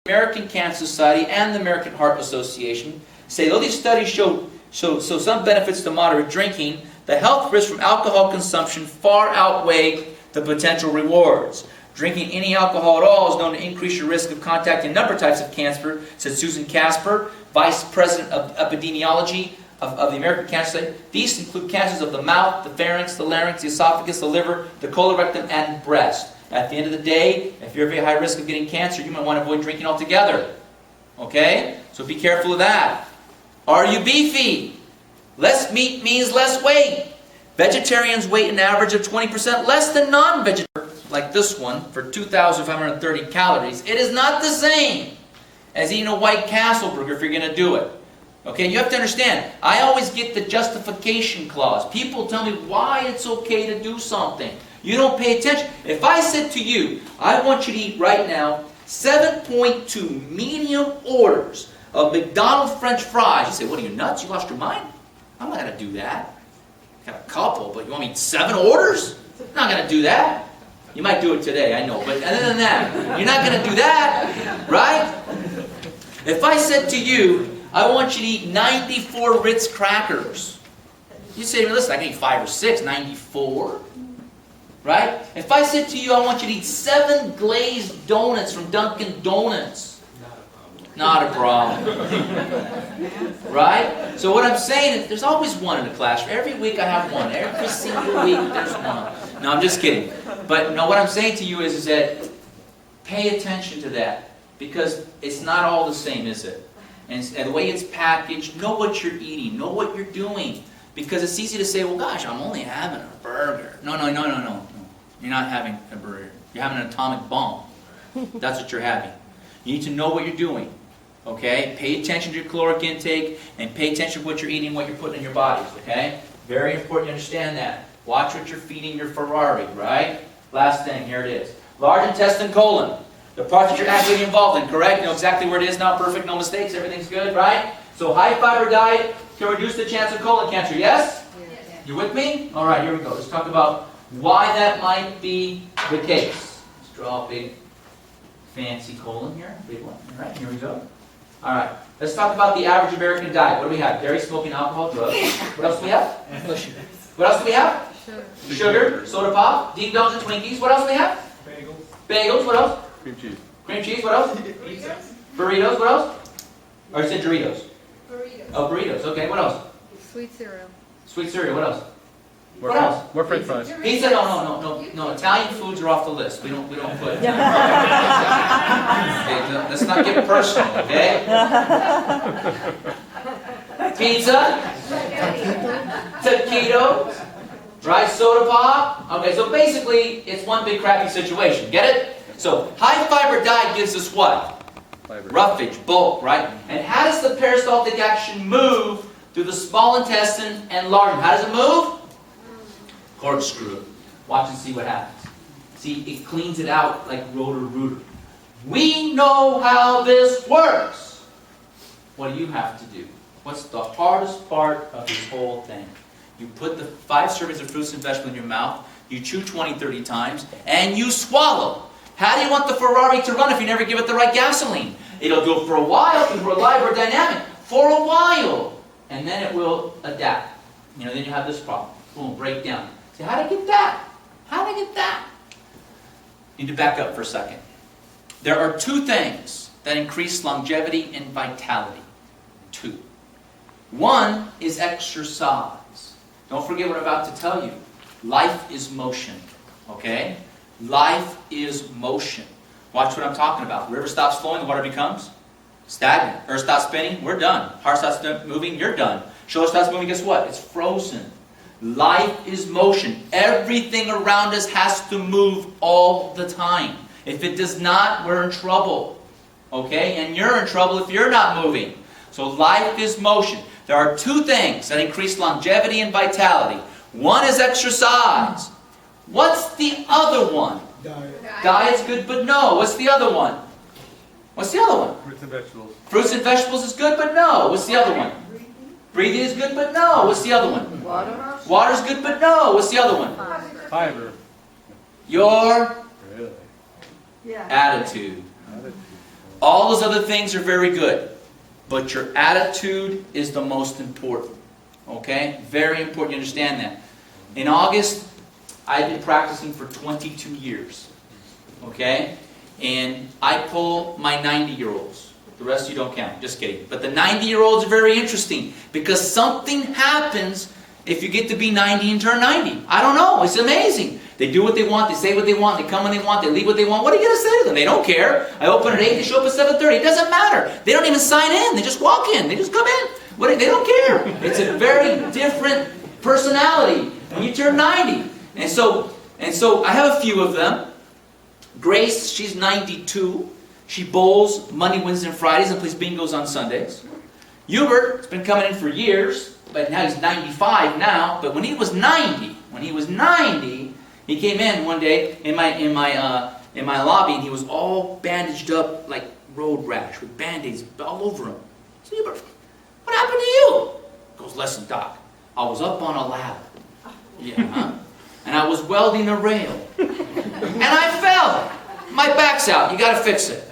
American Cancer Society and the American Heart Association say, though these studies show some benefits to moderate drinking, the health risks from alcohol consumption far outweigh the potential rewards. Drinking any alcohol at all is known to increase your risk of contacting a number of types of cancer, said Susan Casper, Vice President of Epidemiology of the American Cancer Society. These include cancers of the mouth, the pharynx, the larynx, the esophagus, the liver, the colorectum, and breast. At the end of the day, if you're at very high risk of getting cancer, you might want to avoid drinking altogether. Okay? So be careful of that. Are you beefy? Less meat means less weight. Vegetarians weigh an average of 20% less than non-vegetarians. Like this one, for 2,530 calories. It is not the same as eating a White Castle burger if you're going to do it. Okay, you have to understand, I always get the justification clause. People tell me why it's okay to do something. You don't pay attention. If I said to you, I want you to eat right now 7.2 medium orders of McDonald's French fries, you say, what are you, nuts? You lost your mind? I'm not going to do that. Got a couple, but you want me to eat 7 orders? I'm not going to do that. You might do it today, I know, but other than that, you're not going to do that, right? If I said to you, I want you to eat 94 Ritz crackers, you say to me, listen, I can eat 5 or 6, 94, right? If I said to you, I want you to eat 7 glazed donuts from Dunkin' Donuts, not a problem. Right? So what I'm saying is, there's always one in the classroom. Every week I have one. Every single week there's one. No, I'm just kidding. But no, what I'm saying to you is that pay attention to that. Because it's not all the same, is it? And the way it's packaged, know what you're eating. Know what you're doing. Because it's easy to say, well, gosh, I'm only having a burger. No. You're not having a burger. You're having an atomic bomb. That's what you're having. You need to know what you're doing. Okay? Pay attention to your caloric intake and pay attention to what you're eating, what you're putting in your bodies. Okay? Very important to understand that. Watch what you're feeding your Ferrari, right? Last thing, here it is. Large intestine, colon. The parts that you're actively involved in, correct? You know exactly where it is now, perfect, no mistakes, everything's good, right? So high fiber diet can reduce the chance of colon cancer, yes? Yes. You with me? All right, here we go. Let's talk about why that might be the case. Let's draw a big fancy colon here, big one. All right, here we go. All right, let's talk about the average American diet. What do we have? Dairy, smoking, alcohol, drugs. What else do we have? What else do we have? Sugar, soda pop, ding dongs and Twinkies. What else do we have? Bagels, what else? Cream cheese. Cream cheese, what else? Burritos, what else? Or you said Doritos? Burritos. Oh, burritos, okay, what else? Sweet cereal. Sweet cereal, what else? What else? More French fries. Pizza? No. Italian foods are off the list. We don't put. Okay, let's not get personal, okay? Pizza? Taquitos? Dry soda pop? Okay, so basically, it's one big crappy situation. Get it? So, high fiber diet gives us what? Fiber. Roughage, bulk, right? And how does the peristaltic action move through the small intestine and large? How does it move? Corkscrew. Watch and see what happens. See, it cleans it out like rotor-rooter. We know how this works. What do you have to do? What's the hardest part of this whole thing? You put the 5 servings of fruits and vegetables in your mouth, you chew 20, 30 times, and you swallow. How do you want the Ferrari to run if you never give it the right gasoline? It'll go for a while because we're alive, we're dynamic. For a while. And then it will adapt. You know, then you have this problem. Boom, break down. See, how did I get that? How did I get that? You need to back up for a second. There are 2 things that increase longevity and vitality. 2. One is exercise. Don't forget what I'm about to tell you. Life is motion. Okay? Life is motion. Watch what I'm talking about. River stops flowing, the water becomes stagnant. Earth stops spinning, we're done. Heart stops moving, you're done. Shoulder stops moving, guess what? It's frozen. Life is motion. Everything around us has to move all the time. If it does not, we're in trouble. Okay? And you're in trouble if you're not moving. So life is motion. There are 2 things that increase longevity and vitality. One is exercise. What's the other one? Diet. Diet's good, but no. What's the other one? What's the other one? Fruits and vegetables. Fruits and vegetables is good, but no. What's the other one? Breathing is good, but no. What's the other one? Water. Water's good, but no. What's the other one? Fiber. Your Really? Yeah. attitude. All those other things are very good. But your attitude is the most important. Okay? Very important you understand that. In August, I've been practicing for 22 years. Okay? And I pull my 90-year-olds. The rest of you don't count. Just kidding. But the 90-year-olds are very interesting because something happens if you get to be 90 and turn 90. I don't know. It's amazing. They do what they want. They say what they want. They come when they want. They leave what they want. What are you going to say to them? They don't care. I open at 8. They show up at 7:30. It doesn't matter. They don't even sign in. They just walk in. They just come in. They don't care. It's a very different personality when you turn 90. And so I have a few of them. Grace, she's 92. She bowls Monday, Wednesday, and Fridays and plays bingos on Sundays. Hubert has been coming in for years, but now he's 95 now. But when he was 90, he came in one day in my lobby, and he was all bandaged up like road rash with band-aids all over him. I said, Hubert, what happened to you? He goes, listen, Doc, I was up on a ladder. Yeah, huh? And I was welding a rail. And I fell. My back's out. You got to fix it.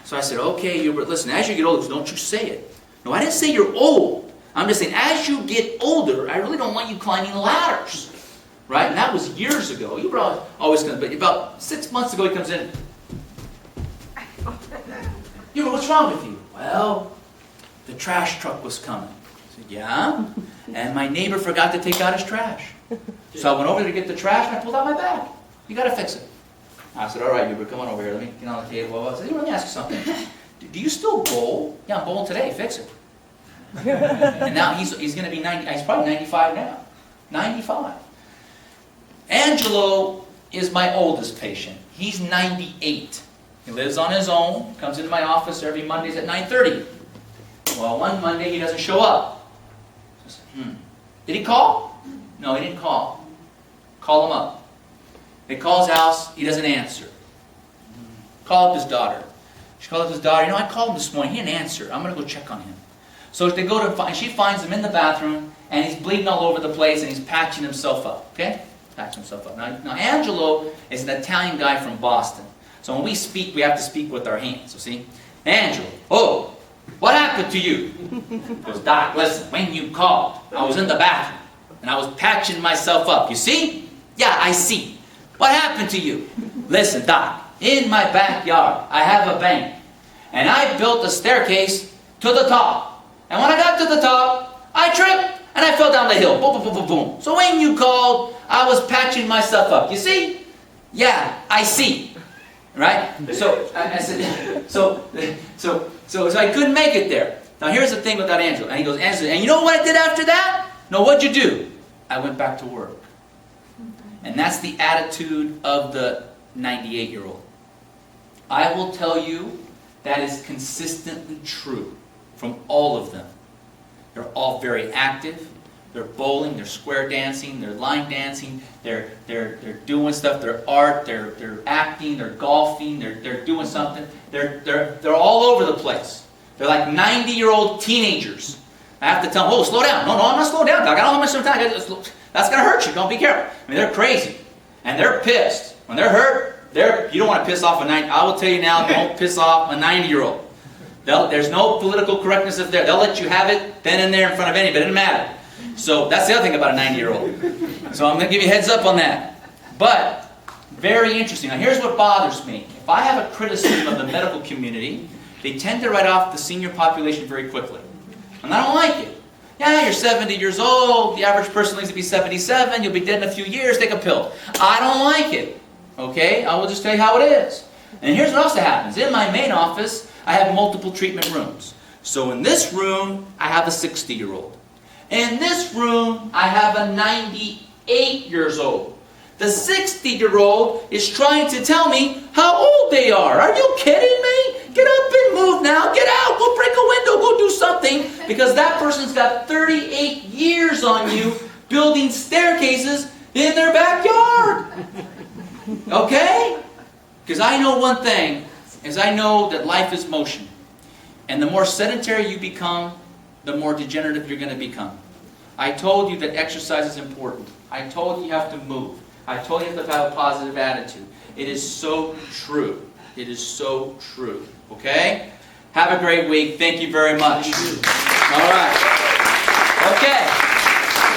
So I said, okay, Hubert, listen, as you get older, don't you say it. No, I didn't say you're old. I'm just saying, as you get older, I really don't want you climbing ladders. Right? And that was years ago. Hubert always comes, but about 6 months ago, he comes in. Hubert, what's wrong with you? Well, the trash truck was coming. I said, yeah? And my neighbor forgot to take out his trash. So I went over to get the trash, and I pulled out my bag. You got to fix it. I said, all right, Hubert, come on over here. Let me get on the table. I said, let me ask you something. Do you still bowl? Yeah, I'm bowling today. Fix it. And now he's going to be 90. He's probably 95 now. 95. Angelo is my oldest patient. He's 98. He lives on his own. Comes into my office every Mondays at 9:30. Well, one Monday he doesn't show up. I said, Did he call? No, he didn't call. Call him up. They call his house. He doesn't answer. Call up his daughter. She called up his daughter. You know, I called him this morning. He didn't answer. I'm going to go check on him. So they go to find. She finds him in the bathroom, and he's bleeding all over the place, and he's patching himself up. Okay, patching himself up. Now Angelo is an Italian guy from Boston. So when we speak, we have to speak with our hands. You see, Angelo. Oh, what happened to you? He goes, Doc, listen. When you called, I was in the bathroom, and I was patching myself up. You see? Yeah, I see. What happened to you? Listen, Doc, in my backyard, I have a bank. And I built a staircase to the top. And when I got to the top, I tripped and I fell down the hill. Boom, boom, boom, boom, boom. So when you called, I was patching myself up. You see? Yeah, I see. Right? So I said, so I couldn't make it there. Now here's the thing with that Angelo. And he goes, Angelo, and you know what I did after that? No, what'd you do? I went back to work. And that's the attitude of the 98-year-old. I will tell you that is consistently true from all of them. They're all very active. They're bowling, they're square dancing, they're line dancing, they're doing stuff, they're art, they're acting, they're golfing, they're doing something. They're all over the place. They're like 90-year-old teenagers. I have to tell them, oh, slow down. No, I'm not slowing down, Doc. I don't have much time. That's going to hurt you. Don't be careful. I mean, they're crazy. And they're pissed. When they're hurt, you don't want to piss off a 90. I will tell you now, don't piss off a 90-year-old. There's no political correctness up there. They'll let you have it then and there in front of anybody. It doesn't matter. So that's the other thing about a 90-year-old. So I'm going to give you a heads up on that. But, very interesting. Now here's what bothers me. If I have a criticism of the medical community, they tend to write off the senior population very quickly. And I don't like it. Yeah, you're 70 years old, the average person lives to be 77, you'll be dead in a few years, take a pill. I don't like it. Okay? I will just tell you how it is. And here's what else happens. In my main office, I have multiple treatment rooms. So in this room, I have a 60-year-old. In this room, I have a 98 years old. The 60-year-old is trying to tell me how old they are. Are you kidding me? Get up and move now. Get out. Go break a window. Go do something. Because that person's got 38 years on you building staircases in their backyard. Okay? Because I know one thing, is I know that life is motion. And the more sedentary you become, the more degenerative you're going to become. I told you that exercise is important. I told you you have to move. I told you you have to have a positive attitude. It is so true. It is so true. Okay? Have a great week. Thank you very much. All right.